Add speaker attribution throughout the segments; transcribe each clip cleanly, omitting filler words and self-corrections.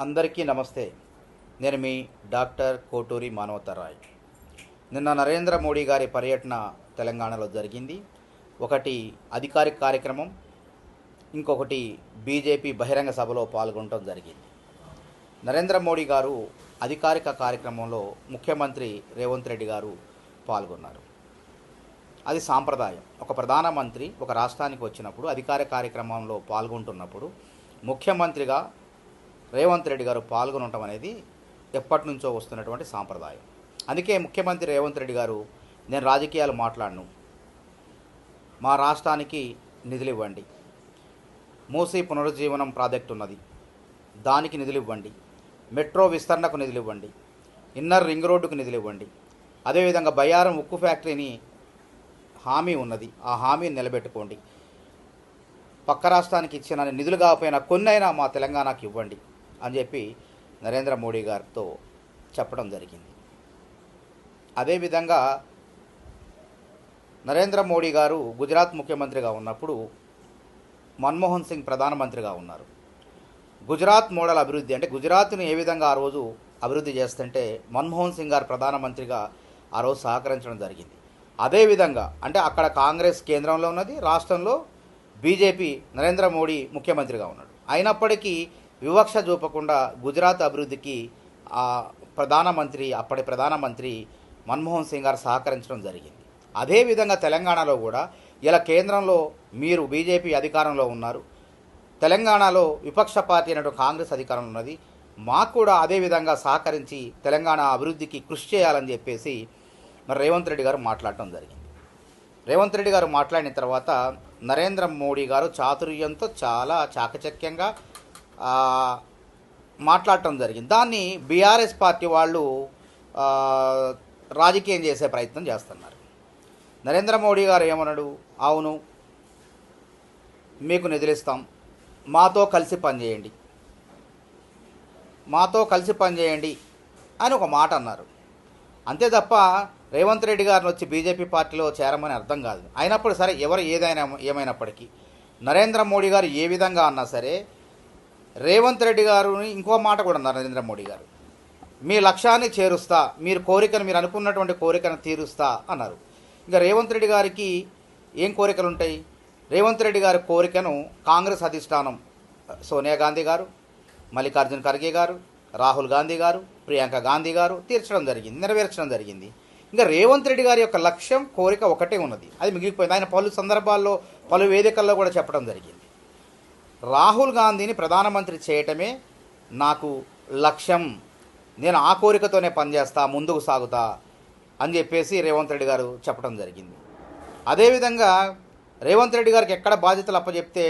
Speaker 1: అందరికీ నమస్తే. నేను మీ డాక్టర్ కోటూరి మానవతరాయ్. నిన్న నరేంద్ర మోడీ గారి పర్యటన తెలంగాణలో జరిగింది. ఒకటి అధికారిక కార్యక్రమం, ఇంకొకటి బీజేపీ బహిరంగ సభలో పాల్గొనడం జరిగింది. నరేంద్ర మోడీ గారు అధికారిక కార్యక్రమంలో ముఖ్యమంత్రి రేవంత్ రెడ్డి గారు పాల్గొన్నారు. అది సాంప్రదాయం. ఒక ప్రధానమంత్రి ఒక రాష్ట్రానికి వచ్చినప్పుడు అధికారిక కార్యక్రమంలో పాల్గొంటున్నప్పుడు ముఖ్యమంత్రిగా రేవంత్ రెడ్డి గారు పాల్గొనడం అనేది ఎప్పటి నుంచో వస్తున్నటువంటి సాంప్రదాయం. అందుకే ముఖ్యమంత్రి రేవంత్ రెడ్డి గారు, నేను రాజకీయాలు మాట్లాడను, మా రాష్ట్రానికి నిధులు ఇవ్వండి, మూసీ పునరుజ్జీవనం ప్రాజెక్టు ఉన్నది దానికి నిధులు ఇవ్వండి, మెట్రో విస్తరణకు నిధులు ఇవ్వండి, ఇన్నర్ రింగ్ రోడ్డుకు నిధులు ఇవ్వండి, అదేవిధంగా బయ్యారం ఉక్కు ఫ్యాక్టరీని హామీ ఉన్నది, ఆ హామీని నిలబెట్టుకోండి, పక్క రాష్ట్రానికి ఇచ్చిన నిధులు కాకపోయినా కొన్నైనా మా తెలంగాణకు ఇవ్వండి అని చెప్పి నరేంద్ర మోడీ గారితో చెప్పడం జరిగింది. అదేవిధంగా నరేంద్ర మోడీ గారు గుజరాత్ ముఖ్యమంత్రిగా ఉన్నప్పుడు మన్మోహన్ సింగ్ ప్రధానమంత్రిగా ఉన్నారు. గుజరాత్ మోడల్ అభివృద్ధి అంటే గుజరాత్ను ఏ విధంగా ఆ రోజు అభివృద్ధి చేస్తుంటే మన్మోహన్ సింగ్ గారు ప్రధానమంత్రిగా ఆ రోజు సహకరించడం జరిగింది. అదేవిధంగా అంటే అక్కడ కాంగ్రెస్ కేంద్రంలో ఉన్నది, రాష్ట్రంలో బీజేపీ నరేంద్ర మోడీ ముఖ్యమంత్రిగా ఉన్నాడు. అయినప్పటికీ వివక్ష చూపకుండా గుజరాత్ అభివృద్ధికి అప్పటి ప్రధానమంత్రి మన్మోహన్ సింగ్ గారు సహకరించడం జరిగింది. అదేవిధంగా తెలంగాణలో కూడా ఇలా కేంద్రంలో మీరు బీజేపీ అధికారంలో ఉన్నారు, తెలంగాణలో విపక్ష పార్టీ అయినటువంటి కాంగ్రెస్ అధికారంలో ఉన్నది, మాకు కూడా అదేవిధంగా సహకరించి తెలంగాణ అభివృద్ధికి కృషి చేయాలని చెప్పేసి మరి రేవంత్ రెడ్డి గారు మాట్లాడటం జరిగింది. రేవంత్ రెడ్డి గారు మాట్లాడిన తర్వాత నరేంద్ర మోడీ గారు చాతుర్యంతో చాలా చాకచక్యంగా మాట్లాడటం జరిగింది. దాన్ని బీఆర్ఎస్ పార్టీ వాళ్ళు రాజకీయం చేసే ప్రయత్నం చేస్తున్నారు. నరేంద్ర మోడీ గారు ఏమన్నాడు, అవును మీకు నిధులిస్తాం, మాతో కలిసి పనిచేయండి అని ఒక మాట అన్నారు. అంతే తప్ప రేవంత్ రెడ్డి గారిని వచ్చి బీజేపీ పార్టీలో చేరమని అర్థం కాదు. అయినప్పుడు సరే, ఎవరు ఏమైనప్పటికీ నరేంద్ర మోడీ గారు ఏ విధంగా అన్నా సరే, రేవంత్ రెడ్డి గారుని ఇంకో మాట కూడా అన్నారు నరేంద్ర మోడీ గారు, మీ లక్ష్యాన్ని చేరుస్తా, మీరు అనుకున్నటువంటి కోరికను తీరుస్తా అన్నారు. ఇంకా రేవంత్ రెడ్డి గారికి ఏం కోరికలు ఉంటాయి? రేవంత్ రెడ్డి గారి కోరికను కాంగ్రెస్ అధిష్టానం సోనియా గాంధీ గారు, మల్లికార్జున ఖర్గే గారు, రాహుల్ గాంధీ గారు, ప్రియాంక గాంధీ గారు నెరవేర్చడం జరిగింది. ఇంకా రేవంత్ రెడ్డి గారి యొక్క లక్ష్యం, కోరిక ఒకటే ఉన్నది, అది మిగిలిపోయింది. ఆయన పలు సందర్భాల్లో పలు వేదికల్లో కూడా చెప్పడం జరిగింది, రాహుల్ గాంధీని ప్రధానమంత్రి చేయటమే నాకు లక్ష్యం, నేను ఆ కోరికతోనే పనిచేస్తా, ముందుకు సాగుతా అని చెప్పేసి రేవంత్ రెడ్డి గారు చెప్పడం జరిగింది. అదేవిధంగా రేవంత్ రెడ్డి గారికి ఎక్కడ బాధ్యతలు అప్పచెప్తే,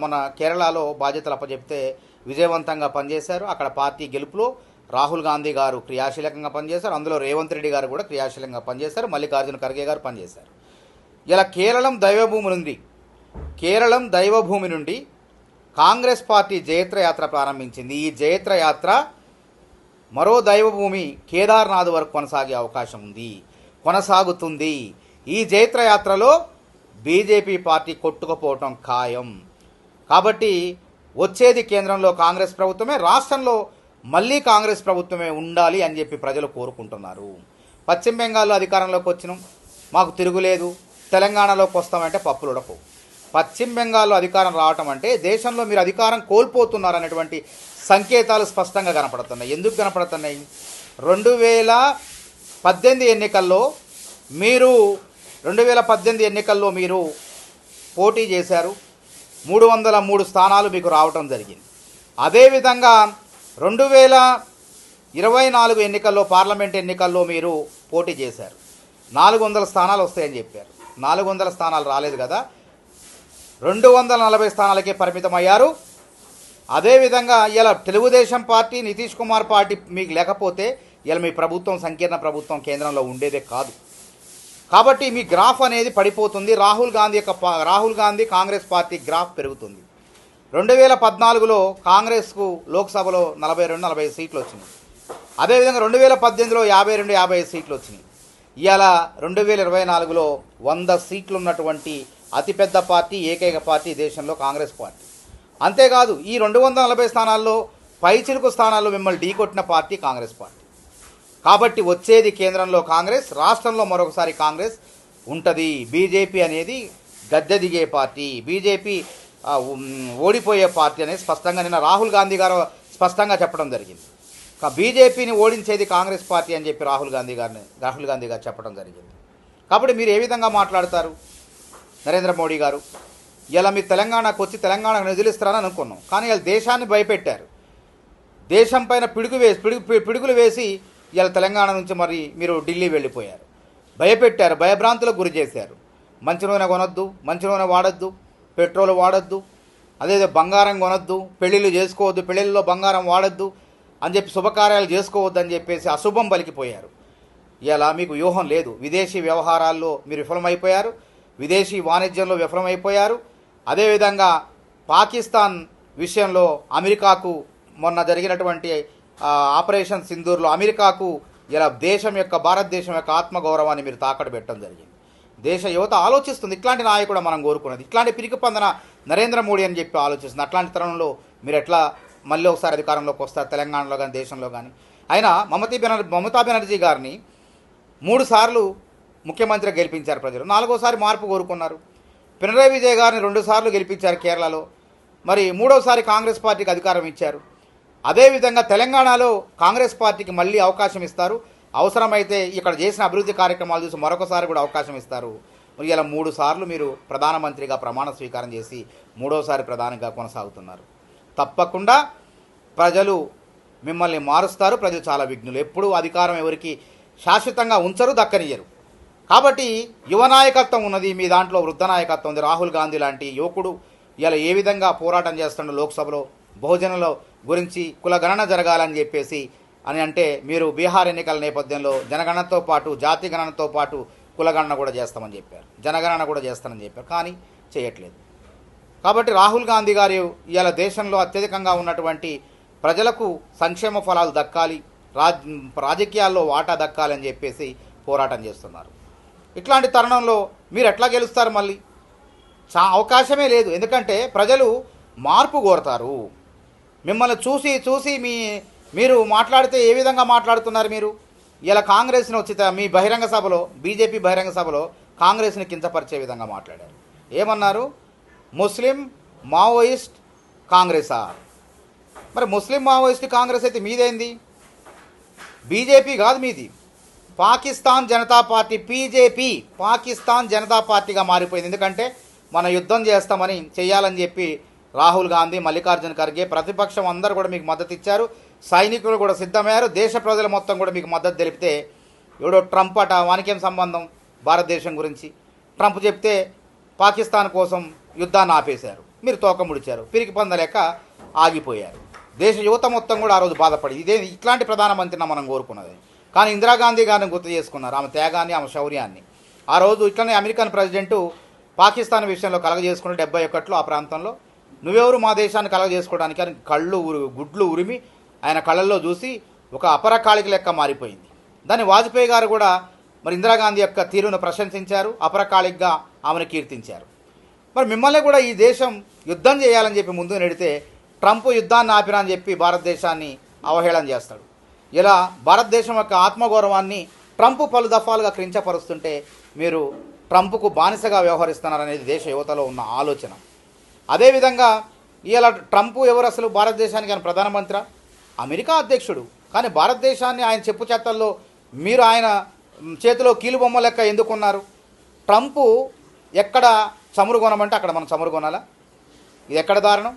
Speaker 1: మన కేరళలో బాధ్యతలు అప్పచెప్తే విజయవంతంగా పనిచేశారు. అక్కడ పార్టీ గెలుపులో రాహుల్ గాంధీ గారు క్రియాశీలకంగా పనిచేశారు, అందులో రేవంత్ రెడ్డి గారు కూడా క్రియాశీలంగా పనిచేశారు, మల్లికార్జున ఖర్గే గారు పనిచేశారు. ఇలా కేరళం దైవభూమి నుండి కాంగ్రెస్ పార్టీ జయత్రయాత్ర ప్రారంభించింది. ఈ జయత్రయాత్ర మరో దైవభూమి కేదార్నాథ్ వరకు కొనసాగే అవకాశం ఉంది, కొనసాగుతుంది. ఈ జయత్రయాత్రలో బీజేపీ పార్టీ కొట్టుకుపోవటం ఖాయం. కాబట్టి వచ్చేది కేంద్రంలో కాంగ్రెస్ ప్రభుత్వమే, రాష్ట్రంలో మళ్ళీ కాంగ్రెస్ ప్రభుత్వమే ఉండాలి అని చెప్పి ప్రజలు కోరుకుంటున్నారు. పశ్చిమ బెంగాల్లో అధికారంలోకి వచ్చినాం, మాకు తిరుగులేదు, తెలంగాణలోకి వస్తామంటే పప్పులు ఉడకవు. పశ్చిమ బెంగాల్లో అధికారం రావటం అంటే దేశంలో మీరు అధికారం కోల్పోతున్నారనేటువంటి సంకేతాలు స్పష్టంగా కనపడుతున్నాయి. ఎందుకు కనపడుతున్నాయి? 2018 ఎన్నికల్లో మీరు పోటీ చేశారు, 303 స్థానాలు మీకు రావటం జరిగింది. అదేవిధంగా 2024 ఎన్నికల్లో, పార్లమెంట్ ఎన్నికల్లో మీరు పోటీ చేశారు, 400 స్థానాలు వస్తాయని చెప్పారు. 400 స్థానాలు రాలేదు కదా, 240 స్థానాలకే పరిమితమయ్యారు. అదేవిధంగా ఇలా తెలుగుదేశం పార్టీ, నితీష్ కుమార్ పార్టీ మీకు లేకపోతే ఇలా మీ ప్రభుత్వం సంకీర్ణ ప్రభుత్వం కేంద్రంలో ఉండేదే కాదు. కాబట్టి మీ గ్రాఫ్ అనేది పడిపోతుంది. రాహుల్ గాంధీ కాంగ్రెస్ పార్టీ గ్రాఫ్ పెరుగుతుంది. 2014లో కాంగ్రెస్కు లోక్సభలో 42-45 సీట్లు వచ్చినాయి. అదేవిధంగా 2018లో 52-55 సీట్లు వచ్చినాయి. ఇవాళ 2024లో 100 సీట్లు ఉన్నటువంటి అతిపెద్ద పార్టీ, ఏకైక పార్టీ దేశంలో కాంగ్రెస్ పార్టీ. అంతేకాదు ఈ 240 స్థానాల్లో పైచిలుకు స్థానాల్లో మిమ్మల్ని ఢీకొట్టిన పార్టీ కాంగ్రెస్ పార్టీ. కాబట్టి వచ్చేది కేంద్రంలో కాంగ్రెస్, రాష్ట్రంలో మరొకసారి కాంగ్రెస్ ఉంటుంది. బీజేపీ అనేది గద్దె దిగే పార్టీ, బీజేపీ ఓడిపోయే పార్టీ అనేది స్పష్టంగా నిన్న రాహుల్ గాంధీ గారు స్పష్టంగా చెప్పడం జరిగింది. బీజేపీని ఓడించేది కాంగ్రెస్ పార్టీ అని చెప్పి రాహుల్ గాంధీ గారు చెప్పడం జరిగింది. కాబట్టి మీరు ఏ విధంగా మాట్లాడతారు నరేంద్ర మోడీ గారు? ఇలా మీరు తెలంగాణకు వచ్చి తెలంగాణకు నిధులు ఇస్తారని అనుకున్నాం, కానీ ఇలా దేశాన్ని భయపెట్టారు. దేశం పైన పిడుగులు వేసి ఇలా తెలంగాణ నుంచి మరి మీరు ఢిల్లీ వెళ్ళిపోయారు. భయపెట్టారు, భయభ్రాంతులకు గురి చేశారు. మంచి నూనె కొనొద్దు, మంచి నూనె వాడొద్దు, పెట్రోల్ వాడొద్దు, అదే బంగారం కొనొద్దు, పెళ్ళిళ్ళు చేసుకోవద్దు, పెళ్ళిళ్ళలో బంగారం వాడొద్దు అని చెప్పి శుభకార్యాలు చేసుకోవద్దు అని చెప్పేసి అశుభం పలికిపోయారు. ఇలా మీకు వ్యూహం లేదు. విదేశీ వ్యవహారాల్లో మీరు విఫలమైపోయారు, విదేశీ వాణిజ్యంలో విఫలమైపోయారు. అదేవిధంగా పాకిస్తాన్ విషయంలో అమెరికాకు మొన్న జరిగినటువంటి ఆపరేషన్ సింధూర్లో అమెరికాకు ఇలా భారతదేశం యొక్క ఆత్మగౌరవాన్ని మీరు తాకట్టు పెట్టడం జరిగింది. దేశ యువత ఆలోచిస్తుంది, ఇట్లాంటి నాయకుడు మనం కోరుకున్నది, ఇట్లాంటి పిరికి పందన నరేంద్ర మోడీ అని చెప్పి ఆలోచిస్తుంది. అట్లాంటి తరుణంలో మీరు ఎట్లా మళ్ళీ ఒకసారి అధికారంలోకి వస్తారు తెలంగాణలో కానీ దేశంలో కానీ? అయినా మమతా బెనర్జీ గారిని 3 సార్లు ముఖ్యమంత్రిగా గెలిపించారు ప్రజలు, 4వసారి మార్పు కోరుకున్నారు. పినరయ్ విజయ్ గారిని 2 సార్లు గెలిపించారు కేరళలో, మరి 3వసారి కాంగ్రెస్ పార్టీకి అధికారం ఇచ్చారు. అదేవిధంగా తెలంగాణలో కాంగ్రెస్ పార్టీకి మళ్ళీ అవకాశం ఇస్తారు, అవసరమైతే ఇక్కడ చేసిన అభివృద్ధి కార్యక్రమాలు చూసి మరొకసారి కూడా అవకాశం ఇస్తారు. ఇలా 3 సార్లు మీరు ప్రధానమంత్రిగా ప్రమాణ స్వీకారం చేసి 3వసారి ప్రధానిగా కొనసాగుతున్నారు. తప్పకుండా ప్రజలు మిమ్మల్ని మారుస్తారు. ప్రజలు చాలా విఘ్నులు, ఎప్పుడూ అధికారం ఎవరికి శాశ్వతంగా ఉంచరు, దక్కనియరు. కాబట్టి యువ నాయకత్వం ఉన్నది మీ దాంట్లో, వృద్ధ నాయకత్వం ఉంది. రాహుల్ గాంధీ లాంటి యువకుడు ఇలా ఏ విధంగా పోరాటం చేస్తున్నాడు లోక్సభలో బహుజనుల గురించి, కులగణన జరగాలని చెప్పేసి అని అంటే, మీరు బీహార్ ఎన్నికల నేపథ్యంలో జనగణనతో పాటు జాతి గణనతో పాటు కులగణన కూడా చేస్తామని చెప్పారు, జనగణన కూడా చేస్తామని చెప్పారు, కానీ చేయట్లేదు. కాబట్టి రాహుల్ గాంధీ గారు ఇవాళ దేశంలో అత్యధికంగా ఉన్నటువంటి ప్రజలకు సంక్షేమ ఫలాలు దక్కాలి, రాజకీయాల్లో వాటా దక్కాలి అని చెప్పేసి పోరాటం చేస్తున్నారు. ఇట్లాంటి తరుణంలో మీరు ఎట్లా గెలుస్తారు? మళ్ళీ అవకాశమే లేదు. ఎందుకంటే ప్రజలు మార్పు కోరతారు. మిమ్మల్ని చూసి మీరు మాట్లాడితే ఏ విధంగా మాట్లాడుతున్నారు మీరు? ఇలా కాంగ్రెస్ని వచ్చి మీ బహిరంగ సభలో, బీజేపీ బహిరంగ సభలో కాంగ్రెస్ని కించపరిచే విధంగా మాట్లాడారు. ఏమన్నారు? ముస్లిం మావోయిస్ట్ కాంగ్రెసా? మరి ముస్లిం మావోయిస్ట్ కాంగ్రెస్ అయితే మీదేంది? బీజేపీ కాదు మీది, పాకిస్తాన్ జనతా పార్టీ, పీజేపీ పాకిస్తాన్ జనతా పార్టీగా మారిపోయింది. ఎందుకంటే మన యుద్ధం చేయాలని చెప్పి రాహుల్ గాంధీ, మల్లికార్జున ఖర్గే, ప్రతిపక్షం అందరూ కూడా మీకు మద్దతు ఇచ్చారు, సైనికులు కూడా సిద్ధమయ్యారు, దేశ ప్రజలు మొత్తం కూడా మీకు మద్దతు తెలిపితే ఎవడో ట్రంప్ అట, వానికేం సంబంధం భారతదేశం గురించి? ట్రంప్ చెప్తే పాకిస్తాన్ కోసం యుద్ధాన్ని ఆపేశారు, మీరు తోక ముడిచారు, పిరికి పందలేక ఆగిపోయారు. దేశ యువత మొత్తం కూడా ఆ రోజు బాధపడి ఇట్లాంటి ప్రధానమంత్రిని మనం కోరుకున్నది. కానీ ఇందిరాగాంధీ గారిని గుర్తు చేసుకున్నారు, ఆమె త్యాగాన్ని, ఆమె శౌర్యాన్ని. ఆ రోజు ఇట్లనే అమెరికన్ ప్రెసిడెంటు పాకిస్తాన్ విషయంలో కలగజేసుకున్న 71లో ఆ ప్రాంతంలో, నువ్వెవరు మా దేశాన్ని కలగజేసుకోవడానికి అని గుడ్లు ఉరిమి ఆయన కళ్ళల్లో చూసి ఒక అపరకాళిక లెక్క మారిపోయింది. దాన్ని వాజ్పేయి గారు కూడా మరి ఇందిరాగాంధీ యొక్క తీరును ప్రశంసించారు, అపరకాళికగా ఆమెను కీర్తించారు. మరి మిమ్మల్ని కూడా ఈ దేశం యుద్ధం చేయాలని చెప్పి ముందు నెడితే ట్రంప్ యుద్ధాన్ని ఆపినా అని చెప్పి భారతదేశాన్ని అవహేళన చేస్తాడు. ఇలా భారతదేశం యొక్క ఆత్మగౌరవాన్ని ట్రంప్ పలు దఫాలుగా కించపరుస్తుంటే మీరు ట్రంప్కు బానిసగా వ్యవహరిస్తున్నారనేది దేశ యువతలో ఉన్న ఆలోచన. అదేవిధంగా ఇలా ట్రంప్ ఎవరు అసలు భారతదేశానికి? ఆయన ప్రధానమంత్రి, అమెరికా అధ్యక్షుడు. కానీ భారతదేశాన్ని ఆయన చెప్పు చేతల్లో మీరు ఆయన చేతిలో కీలుబొమ్మ లెక్క ఎందుకున్నారు? ట్రంప్ ఎక్కడ చమురు కొనమంటే అక్కడ మనం చమురు కొనాలా? ఇది ఎక్కడ దారుణం?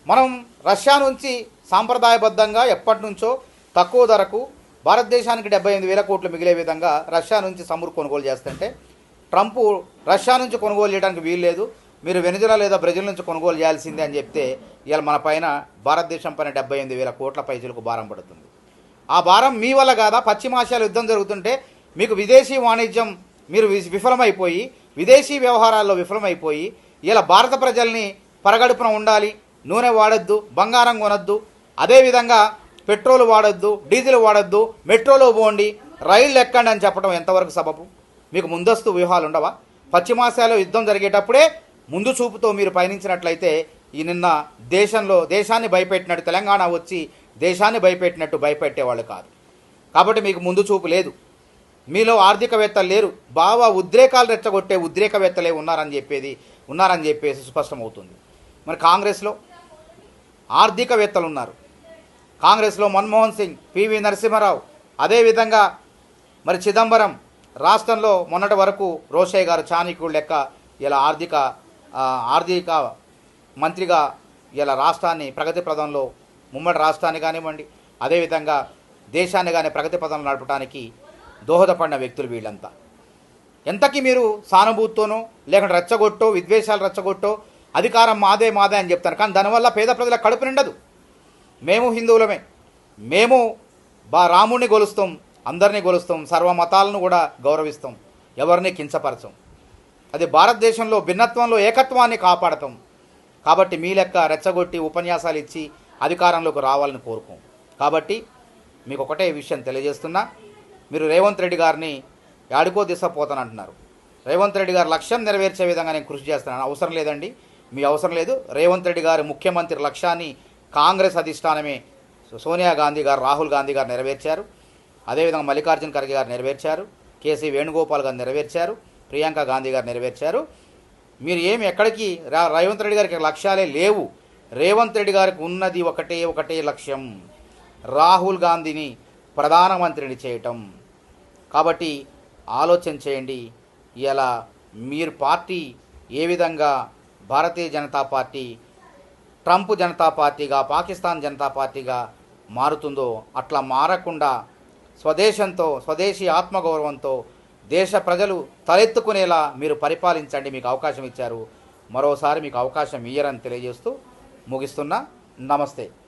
Speaker 1: మనం రష్యా నుంచి సాంప్రదాయబద్ధంగా ఎప్పటి నుంచో తక్కువ ధరకు భారతదేశానికి 78,000 కోట్లు మిగిలే విధంగా రష్యా నుంచి చమురు కొనుగోలు చేస్తుంటే ట్రంప్ రష్యా నుంచి కొనుగోలు చేయడానికి వీల్లేదు, మీరు వెనిజులా లేదా బ్రెజిల్ నుంచి కొనుగోలు చేయాల్సిందే అని చెప్తే ఇవాళ మన పైన భారతదేశం పైన 78,000 కోట్ల పైసలకు భారం పడుతుంది. ఆ భారం మీ వల్ల కాదా? పశ్చిమాసియాలో యుద్ధం జరుగుతుంటే మీకు విదేశీ వాణిజ్యం మీరు విఫలమైపోయి, విదేశీ వ్యవహారాల్లో విఫలమైపోయి ఇలా భారత ప్రజల్ని పరగడుపున ఉండాలి, నూనె వాడొద్దు, బంగారం కొనొద్దు, అదేవిధంగా పెట్రోల్ వాడొద్దు, డీజిల్ వాడొద్దు, మెట్రోలో పోండి, రైళ్ళు ఎక్కండి అని చెప్పడం ఎంతవరకు సబబు? మీకు ముందస్తు వ్యూహాలు ఉండవా? పశ్చిమాసియాలో యుద్ధం జరిగేటప్పుడే ముందు చూపుతో మీరు పయనించినట్లయితే ఈ నిన్న దేశాన్ని భయపెట్టినట్టు తెలంగాణ వచ్చి దేశాన్ని భయపెట్టినట్టు భయపెట్టేవాళ్ళు కాదు. కాబట్టి మీకు ముందు చూపు లేదు. మీలో ఆర్థికవేత్తలు లేరు. బాగా ఉద్రేకాలు రెచ్చగొట్టే ఉద్రేకవేత్తలే ఉన్నారని చెప్పేసి స్పష్టమవుతుంది. మరి కాంగ్రెస్లో ఆర్థికవేత్తలు ఉన్నారు. కాంగ్రెస్లో మన్మోహన్ సింగ్, పివి నరసింహారావు, అదేవిధంగా మరి చిదంబరం, రాష్ట్రంలో మొన్నటి వరకు రోషయ్య గారు చాణక్యుడు లెక్క ఇలా ఆర్థిక మంత్రిగా ఇలా రాష్ట్రాన్ని ప్రగతి పదంలో ముమ్మడి రాష్ట్రాన్ని కానివ్వండి, అదేవిధంగా దేశాన్ని కానీ ప్రగతి పదంలో నడపడానికి దోహదపడిన వ్యక్తులు వీళ్ళంతా. ఎంతకీ మీరు సానుభూతితోనో లేకుంటే రెచ్చగొట్టో విద్వేషాలు రెచ్చగొట్టో అధికారం మాదే అని చెప్తారు. కానీ దానివల్ల పేద ప్రజల కడుపు నిండదు. మేము హిందువులమే, మేము రాముడిని గొలుస్తాం, అందరినీ గొలుస్తాం, సర్వ మతాలను కూడా గౌరవిస్తాం, ఎవరిని కించపరచం. అది భారతదేశంలో భిన్నత్వంలో ఏకత్వాన్ని కాపాడతాం. కాబట్టి మీ లెక్క రెచ్చగొట్టి ఉపన్యాసాలు ఇచ్చి అధికారంలోకి రావాలని కోరుకోం. కాబట్టి మీకు ఒకటే విషయం తెలియజేస్తున్నా, మీరు రేవంత్ రెడ్డి గారిని యాడికో దిశపోతానంటున్నారు. రేవంత్ రెడ్డి గారి లక్ష్యం నెరవేర్చే విధంగా నేను కృషి చేస్తున్నాను. అవసరం లేదండి, మీ అవసరం లేదు. రేవంత్ రెడ్డి గారి ముఖ్యమంత్రి లక్ష్యాన్ని కాంగ్రెస్ అధిష్టానమే, సోనియా గాంధీ గారు, రాహుల్ గాంధీ గారు నెరవేర్చారు. అదేవిధంగా మల్లికార్జున ఖర్గే గారు నెరవేర్చారు, కేసీ వేణుగోపాల్ గారు నెరవేర్చారు, ప్రియాంక గాంధీ గారు నెరవేర్చారు. మీరు ఎక్కడికి రేవంత్ రెడ్డి గారికి లక్ష్యాలే లేవు. రేవంత్ రెడ్డి గారికి ఉన్నది ఒకటే లక్ష్యం, రాహుల్ గాంధీని ప్రధానమంత్రిని చేయటం. కాబట్టి ఆలోచన చేయండి. ఇలా మీరు పార్టీ ఏ విధంగా భారతీయ జనతా పార్టీ ట్రంప్ జనతా పార్టీగా, పాకిస్తాన్ జనతా పార్టీగా మారుతుందో అట్లా మారకుండా స్వదేశీ ఆత్మగౌరవంతో దేశ ప్రజలు తలెత్తుకునేలా మీరు పరిపాలించండి. మీకు అవకాశం ఇచ్చారు, మరోసారి మీకు అవకాశం ఇయ్యరని తెలియజేస్తూ ముగిస్తున్నా. నమస్తే.